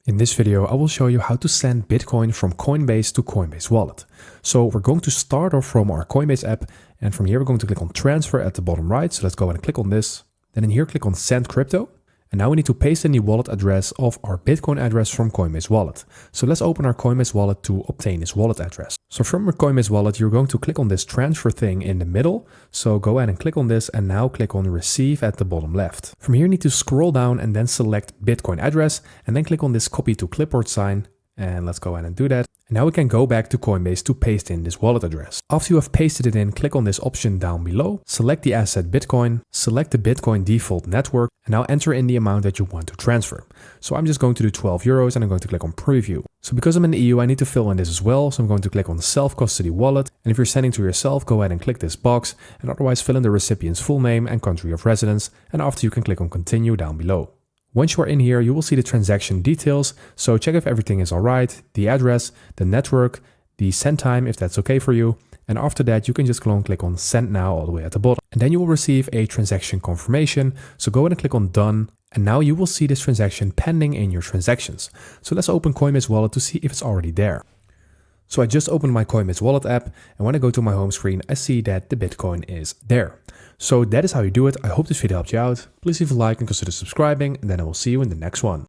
In this video, I will show you how to send Bitcoin from Coinbase to Coinbase Wallet. So we're going to start off from our Coinbase app, and from here we're going to click on transfer at the bottom right. So let's go ahead and click on this. Then in here, click on send crypto. And now we need to paste in the wallet address of our Bitcoin address from Coinbase Wallet. So let's open our Coinbase Wallet to obtain this wallet address. So from your Coinbase Wallet, you're going to click on this transfer thing in the middle. So go ahead and click on this and now click on receive at the bottom left. From here, you need to scroll down and then select Bitcoin address and then click on this copy to clipboard sign. And let's go ahead and do that. And now we can go back to Coinbase to paste in this wallet address. After you have pasted it in, click on this option down below, select the asset Bitcoin, select the Bitcoin default network, and now enter in the amount that you want to transfer. So I'm just going to do 12 euros and I'm going to click on preview. So because I'm in the EU, I need to fill in this as well. So I'm going to click on self-custody wallet. And if you're sending to yourself, go ahead and click this box and otherwise fill in the recipient's full name and country of residence. And after you can click on continue down below. Once you are in here, you will see the transaction details. So check if everything is all right, the address, the network, the send time, if that's okay for you. And after that, you can just click on send now all the way at the bottom. And then you will receive a transaction confirmation. So go ahead and click on done. And now you will see this transaction pending in your transactions. So let's open Coinbase Wallet to see if it's already there. So I just opened my Coinbase Wallet app, and when I go to my home screen, I see that the Bitcoin is there. So that is how you do it. I hope this video helped you out. Please leave a like and consider subscribing, and then I will see you in the next one.